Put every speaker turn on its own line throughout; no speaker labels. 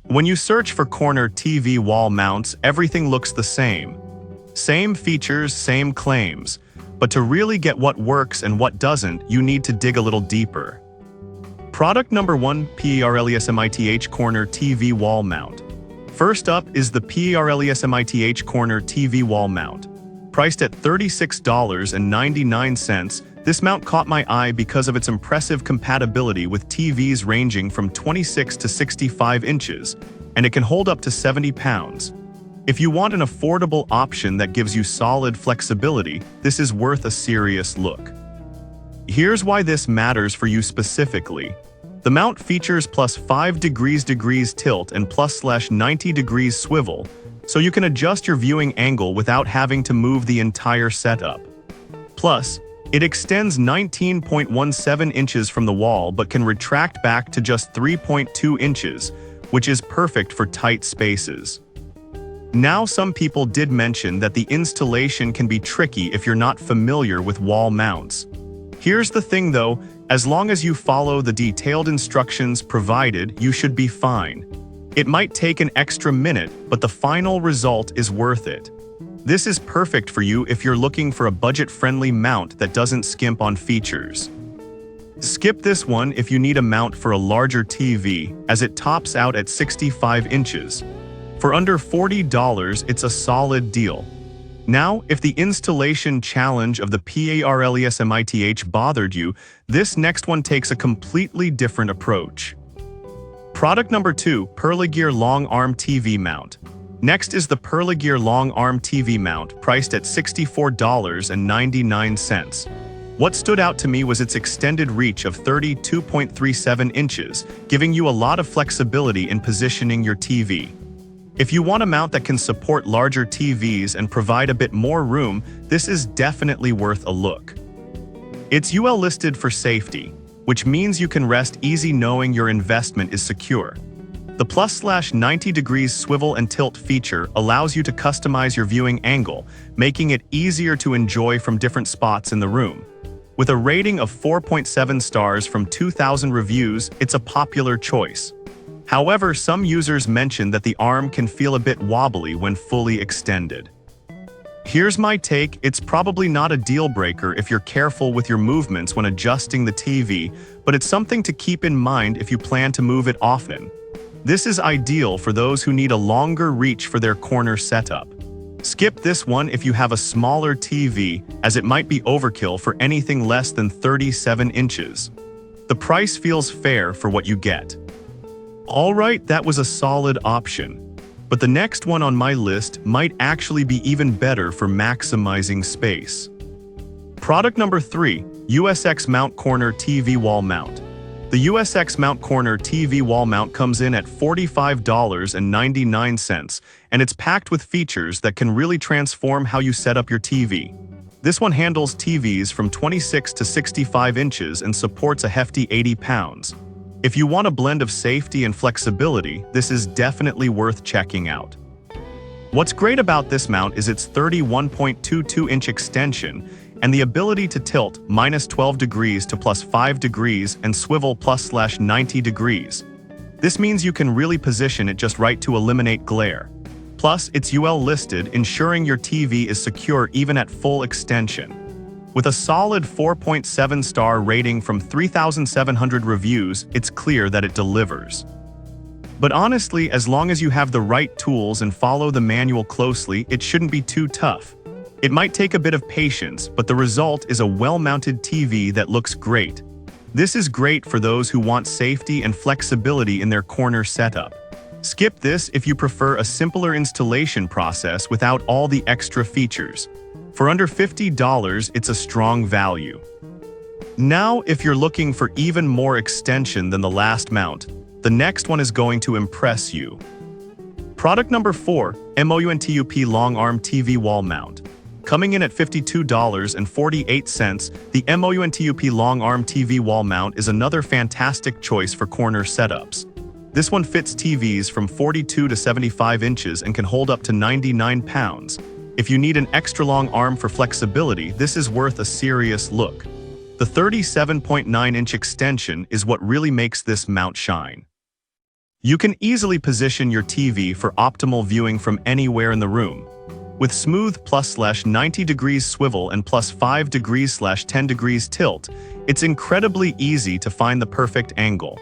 When you search for corner TV wall mounts, everything looks the same. Same features, same claims. But to really get what works and what doesn't, you need to dig a little deeper. Product number 1, PERLESMITH Corner TV Wall Mount. First up is the PERLESMITH Corner TV Wall Mount. Priced at $36.99, this mount caught my eye because of its impressive compatibility with TVs ranging from 26 to 65 inches, and it can hold up to 70 pounds. If you want an affordable option that gives you solid flexibility, this is worth a serious look. Here's why this matters for you specifically. The mount features plus 5 degrees tilt and plus/90 degrees swivel, so you can adjust your viewing angle without having to move the entire setup. Plus, it extends 19.17 inches from the wall but can retract back to just 3.2 inches, which is perfect for tight spaces. Now, some people did mention that the installation can be tricky if you're not familiar with wall mounts. Here's the thing though, as long as you follow the detailed instructions provided, you should be fine. It might take an extra minute, but the final result is worth it. This is perfect for you if you're looking for a budget-friendly mount that doesn't skimp on features. Skip this one if you need a mount for a larger TV, as it tops out at 65 inches. For under $40, it's a solid deal. Now, if the installation challenge of the PERLESMITH bothered you, this next one takes a completely different approach. Product number 2, PERLEGEAR Long Arm TV Mount. Next is the PERLEGEAR Long Arm TV Mount, priced at $64.99. What stood out to me was its extended reach of 32.37 inches, giving you a lot of flexibility in positioning your TV. If you want a mount that can support larger TVs and provide a bit more room, this is definitely worth a look. It's UL listed for safety, which means you can rest easy knowing your investment is secure. The plus/90 degrees swivel and tilt feature allows you to customize your viewing angle, making it easier to enjoy from different spots in the room. With a rating of 4.7 stars from 2,000 reviews, it's a popular choice. However, some users mention that the arm can feel a bit wobbly when fully extended. Here's my take: it's probably not a deal breaker if you're careful with your movements when adjusting the TV, but it's something to keep in mind if you plan to move it often. This is ideal for those who need a longer reach for their corner setup. Skip this one if you have a smaller TV, as it might be overkill for anything less than 37 inches. The price feels fair for what you get. Alright, that was a solid option. But the next one on my list might actually be even better for maximizing space. Product number 3, USX Mount Corner TV Wall Mount. The USX Mount Corner TV Wall Mount comes in at $45.99, and it's packed with features that can really transform how you set up your TV. This one handles TVs from 26 to 65 inches and supports a hefty 80 pounds. If you want a blend of safety and flexibility, this is definitely worth checking out. What's great about this mount is its 31.22-inch extension and the ability to tilt -12 degrees to +5 degrees and swivel +/90 degrees. This means you can really position it just right to eliminate glare. Plus, it's UL listed, ensuring your TV is secure even at full extension. With a solid 4.7-star rating from 3,700 reviews, it's clear that it delivers. But honestly, as long as you have the right tools and follow the manual closely, it shouldn't be too tough. It might take a bit of patience, but the result is a well-mounted TV that looks great. This is great for those who want safety and flexibility in their corner setup. Skip this if you prefer a simpler installation process without all the extra features. For under $50, it's a strong value. Now, if you're looking for even more extension than the last mount, the next one is going to impress you. Product number 4, MOUNTUP Long Arm TV Wall Mount. Coming in at $52.48, the MOUNTUP Long Arm TV Wall Mount is another fantastic choice for corner setups. This one fits TVs from 42 to 75 inches and can hold up to 99 pounds. If you need an extra long arm for flexibility, this is worth a serious look. The 37.9-inch extension is what really makes this mount shine. You can easily position your TV for optimal viewing from anywhere in the room. With smooth +/90 degrees swivel and +5 degrees/10 degrees tilt, it's incredibly easy to find the perfect angle.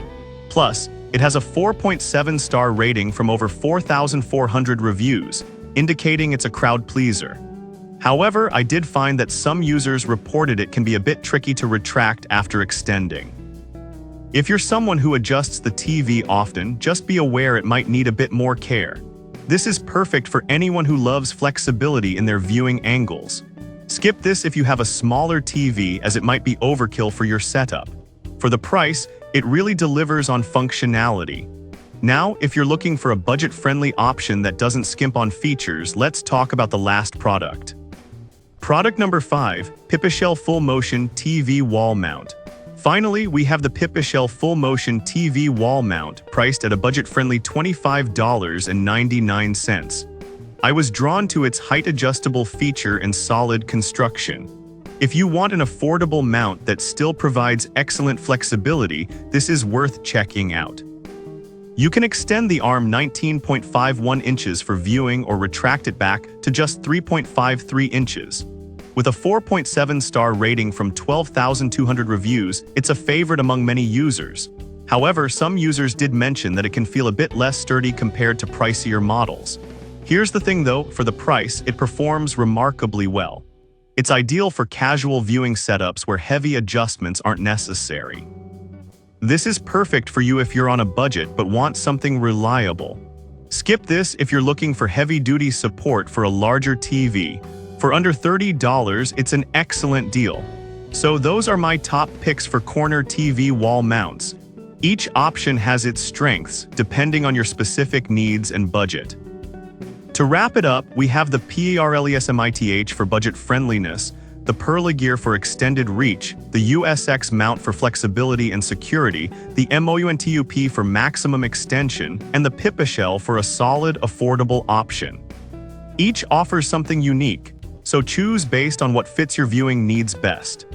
Plus, it has a 4.7-star rating from over 4,400 reviews, indicating it's a crowd pleaser. However, I did find that some users reported it can be a bit tricky to retract after extending. If you're someone who adjusts the TV often, just be aware it might need a bit more care. This is perfect for anyone who loves flexibility in their viewing angles. Skip this if you have a smaller TV, as it might be overkill for your setup. For the price, it really delivers on functionality. Now, if you're looking for a budget-friendly option that doesn't skimp on features, let's talk about the last product. Product number 5, Pipichel Full Motion TV Wall Mount. Finally, we have the Pipichel Full Motion TV Wall Mount, priced at a budget-friendly $25.99. I was drawn to its height-adjustable feature and solid construction. If you want an affordable mount that still provides excellent flexibility, this is worth checking out. You can extend the arm 19.51 inches for viewing or retract it back to just 3.53 inches. With a 4.7-star rating from 12,200 reviews, it's a favorite among many users. However, some users did mention that it can feel a bit less sturdy compared to pricier models. Here's the thing though, for the price, it performs remarkably well. It's ideal for casual viewing setups where heavy adjustments aren't necessary. This is perfect for you if you're on a budget but want something reliable. Skip this if you're looking for heavy-duty support for a larger TV. For under $30, it's an excellent deal. So those are my top picks for corner TV wall mounts. Each option has its strengths, depending on your specific needs and budget. To wrap it up, we have the PARLESMITH for budget friendliness, the Perlagear for extended reach, the USX mount for flexibility and security, the MOUNTUP for maximum extension, and the Pipichel for a solid, affordable option. Each offers something unique, so choose based on what fits your viewing needs best.